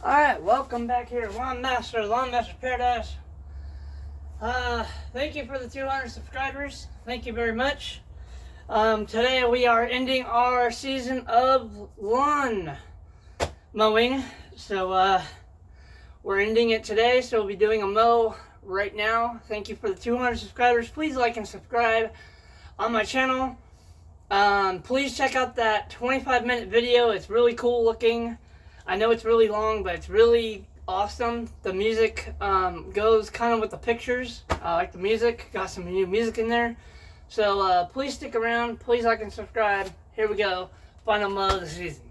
Alright, welcome back here, Lawn Master Paradise. Thank you for the 200 subscribers. Thank you very much. Today we are ending our season of lawn mowing. So, we're ending it today, so we'll be doing a mow right now. Thank you for the 200 subscribers. Please like and subscribe on my channel. Please check out that 25-minute video. It's really cool looking. I know it's really long, but it's really awesome. The music goes kind of with the pictures. I like the music. Got some new music in there. So please stick around. Please like and subscribe. Here we go. Final mow of the season.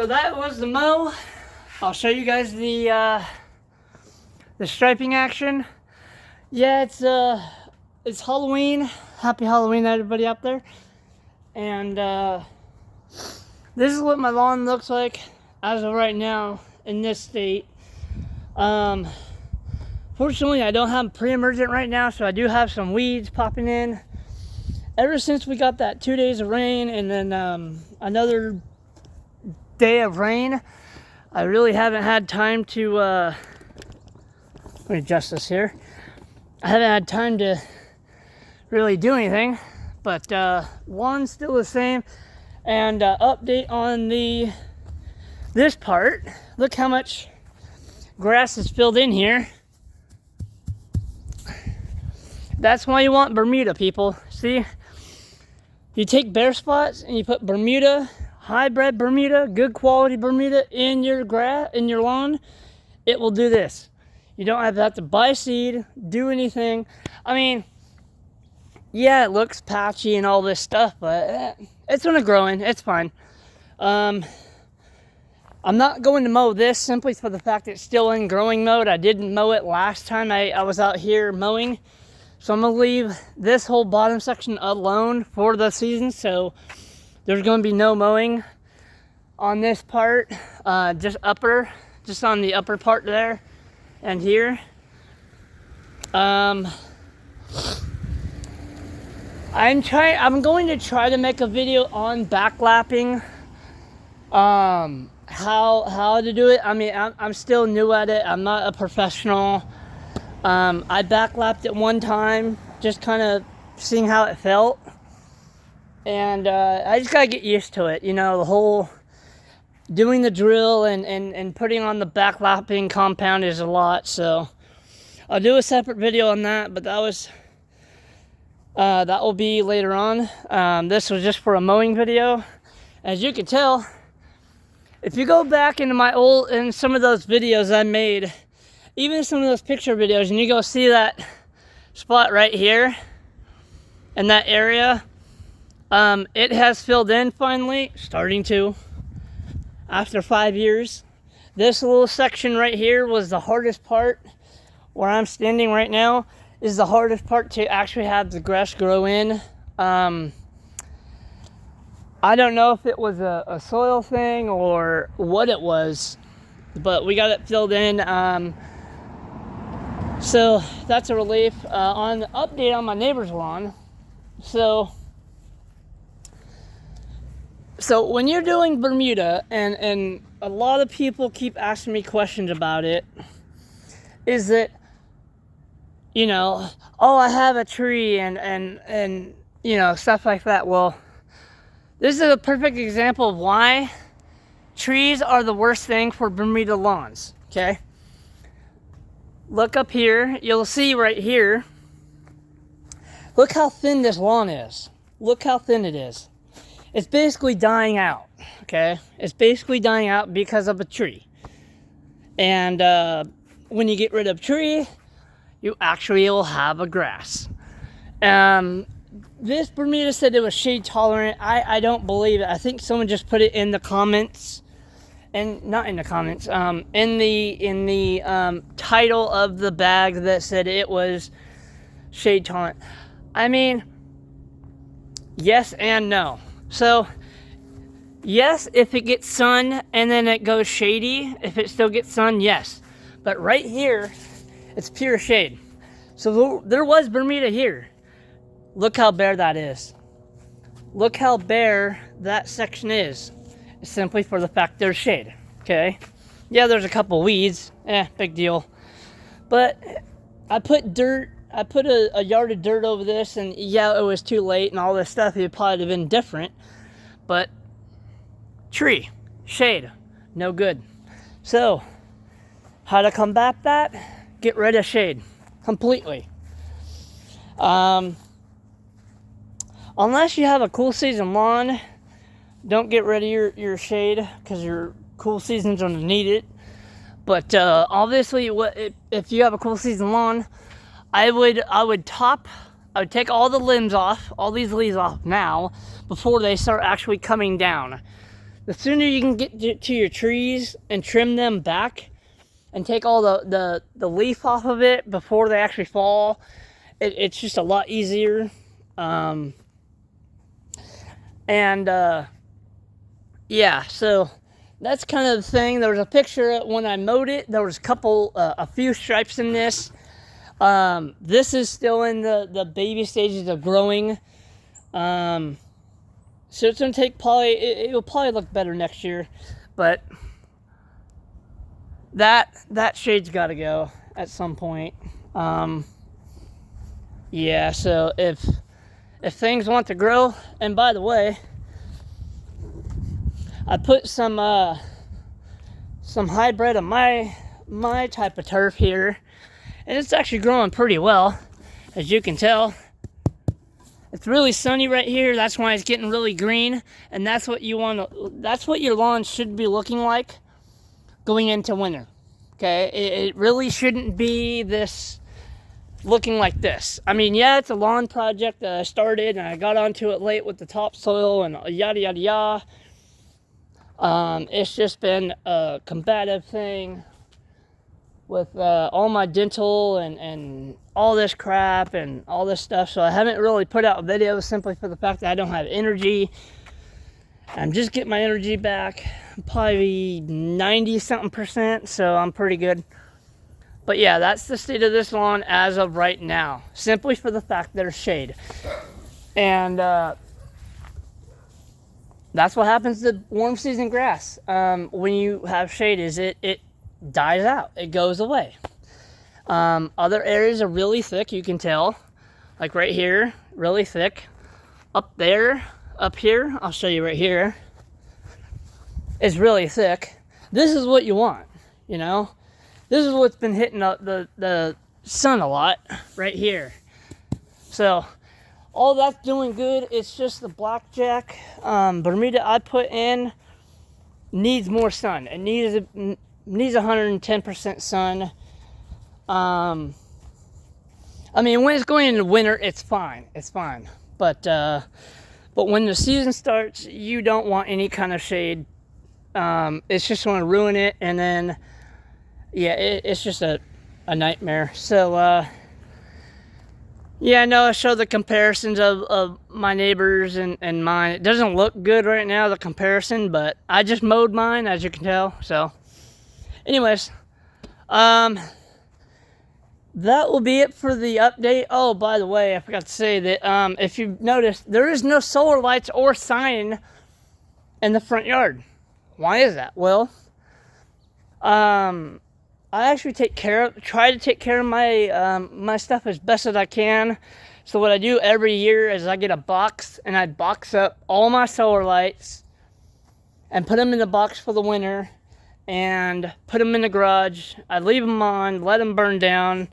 So that was the mow. I'll show you guys the striping action. Yeah, it's Halloween. Happy Halloween, everybody out there. And this is what my lawn looks like as of right now in this state. Fortunately, I don't have pre-emergent right now, so I do have some weeds popping in. Ever since we got that 2 days of rain and then another day of rain, I really haven't had time to, let me adjust this here. I haven't had time to really do anything, but lawn's still the same. And update on this part. Look how much grass is filled in here. That's why you want Bermuda, people. See? You take bare spots and you put Bermuda, high-bred Bermuda, good quality Bermuda in your lawn, it will do this. You don't have to buy seed, do anything. I mean, yeah, it looks patchy and all this stuff, but it's gonna grow in. It's fine. I'm not going to mow this simply for the fact it's still in growing mode. I didn't mow it last time I was out here mowing. So I'm going to leave this whole bottom section alone for the season. So there's going to be no mowing on this part. Just on the upper part there and here. I'm going to try to make a video on backlapping. How to do it. I mean, I'm still new at it. I'm not a professional. I backlapped it one time, just kind of seeing how it felt. And I just gotta get used to it. You know, the whole doing the drill and putting on the backlapping compound is a lot. So I'll do a separate video on that, but that will be later on. This was just for a mowing video. As you can tell, if you go back into some of those videos I made, even some of those picture videos, and you go see that spot right here in that area, it has filled in finally, starting to, after 5 years. This little section right here was the hardest part. Where I'm standing right now is the hardest part to actually have the grass grow in. I don't know if it was a soil thing or what it was, but we got it filled in. So that's a relief. On the update on my neighbor's lawn. So when you're doing Bermuda, and a lot of people keep asking me questions about it, is that, you know, oh, I have a tree and you know, stuff like that. Well, this is a perfect example of why trees are the worst thing for Bermuda lawns, okay? Look up here, you'll see right here, look how thin this lawn is. Look how thin it is. It's basically dying out, okay? It's basically dying out because of a tree. And when you get rid of a tree, you actually will have a grass. This Bermuda said it was shade tolerant. I don't believe it. I think someone just put it in the comments. And not in the comments, in the title of the bag that said it was shade tolerant. I mean, yes and no. So, yes, if it gets sun and then it goes shady, if it still gets sun, yes. But right here, it's pure shade. So there was Bermuda here. Look how bare that is. Look how bare that section is. Simply for the fact there's shade, okay? Yeah, there's a couple weeds, big deal. But I put a yard of dirt over this, and yeah, it was too late and all this stuff. It probably have been different. But tree, shade, no good. So, how to combat that? Get rid of shade completely. Unless you have a cool season lawn, don't get rid of your shade because your cool season's gonna need it. But obviously, if you have a cool season lawn, I would take all the limbs off, all these leaves off now before they start actually coming down. the sooner you can get to your trees and trim them back and take all the leaf off of it before they actually fall, it's just a lot easier. Yeah, so that's kind of the thing. There was a picture when I mowed it. There was a few stripes in this. This is still in the baby stages of growing. So it's gonna take it'll probably look better next year, but that shade's got to go at some point. Yeah, so if things want to grow, and by the way, I put some hybrid of my type of turf here, and it's actually growing pretty well, as you can tell. It's really sunny right here. That's why it's getting really green, and that's what that's what your lawn should be looking like going into winter. Okay, it really shouldn't be looking like this. I mean, yeah, it's a lawn project that I started, and I got onto it late with the topsoil and yada yada yada. It's just been a combative thing with all my dental and all this crap and all this stuff, so I haven't really put out videos simply for the fact that I don't have energy. I'm just getting my energy back, probably 90-something%, so I'm pretty good. But yeah, that's the state of this lawn as of right now, simply for the fact there's shade. And that's what happens to warm season grass. When you have shade, it dies out, it goes away. Other areas are really thick, you can tell, like right here, really thick. Up here, I'll show you right here, is really thick. This is what you want, you know. This is what's been hitting the sun a lot right here. So all that's doing good. It's just the blackjack Bermuda I put in needs more sun. It needs 110% sun. I mean, when it's going into winter, it's fine. It's fine. But when the season starts, you don't want any kind of shade. It's just going to ruin it, and then yeah, it's just a nightmare. So yeah, I know I showed the comparisons of my neighbors and mine. It doesn't look good right now, the comparison, but I just mowed mine, as you can tell. So anyways, that will be it for the update. Oh, by the way, I forgot to say that if you've noticed, there is no solar lights or sign in the front yard. Why is that? Well, I actually try to take care of my my stuff as best as I can. So what I do every year is I get a box and I box up all my solar lights and put them in the box for the winter and put them in the garage. I leave them on, let them burn down,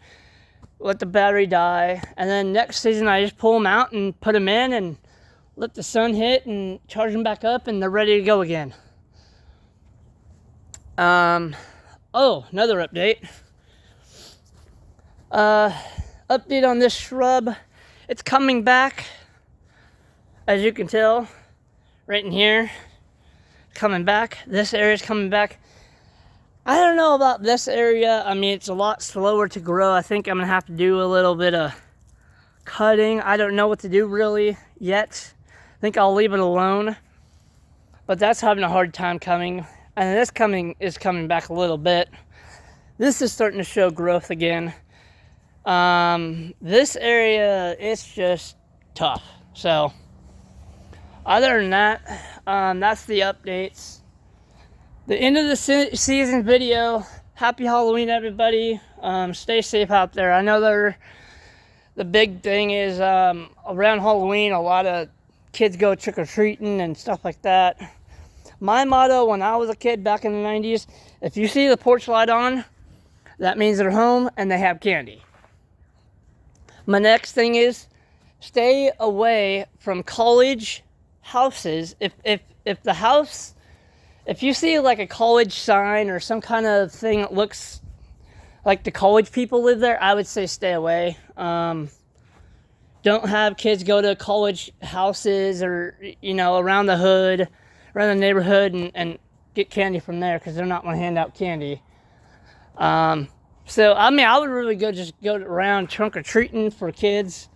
let the battery die, and then next season I just pull them out and put them in and let the sun hit and charge them back up, and they're ready to go again. Oh, another update. Update on this shrub. It's coming back, as you can tell, right in here. Coming back. This area is coming back. I don't know about this area. I mean, it's a lot slower to grow. I think I'm going to have to do a little bit of cutting. I don't know what to do really yet. I think I'll leave it alone. But that's having a hard time coming. And this is coming back a little bit. This is starting to show growth again. This area, it's just tough. So, other than that, that's the updates. The end of the season video. Happy Halloween, everybody. Stay safe out there. I know the big thing is around Halloween, a lot of kids go trick-or-treating and stuff like that. My motto when I was a kid back in the 90s, if you see the porch light on, that means they're home and they have candy. My next thing is stay away from college houses. If the house, if you see like a college sign or some kind of thing that looks like the college people live there, I would say stay away. Don't have kids go to college houses or, you know, around the hood, around the neighborhood and get candy from there, because they're not going to hand out candy. So I mean, I would really just go around trunk or treating for kids,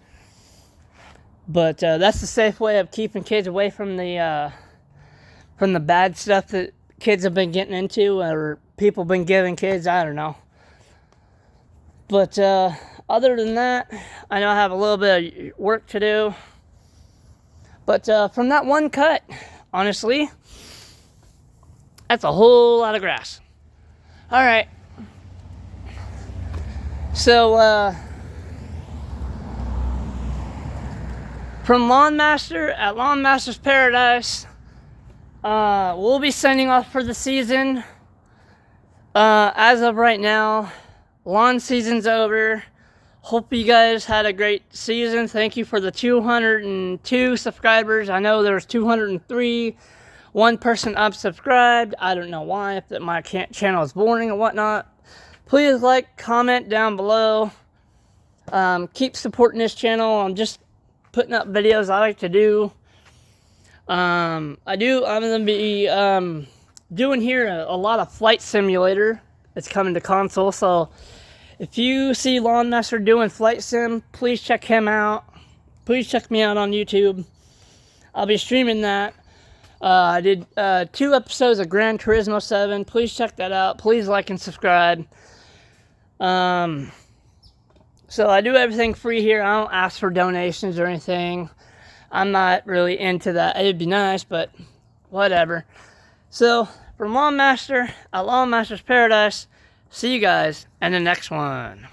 but that's the safe way of keeping kids away from the bad stuff that kids have been getting into, or people been giving kids. I don't know. But other than that, I know I have a little bit of work to do. But from that one cut, honestly, that's a whole lot of grass. All right. So, from Lawn Master at Lawn Master's Paradise, we'll be signing off for the season. As of right now, lawn season's over. Hope you guys had a great season. Thank you for the 202 subscribers. I know there's 203. One person unsubscribed. I don't know why, if my channel is boring or whatnot. Please like, comment down below. Keep supporting this channel. I'm just putting up videos I like to do. I'm going to be doing here a lot of Flight Simulator. It's coming to console, so if you see Lawn Master doing Flight Sim, please check him out. Please check me out on YouTube. I'll be streaming that. I did 2 episodes of Gran Turismo 7. Please check that out. Please like and subscribe. So I do everything free here. I don't ask for donations or anything. I'm not really into that. It'd be nice, but whatever. So, from Lawn Master at Lawn Master's Paradise, see you guys in the next one.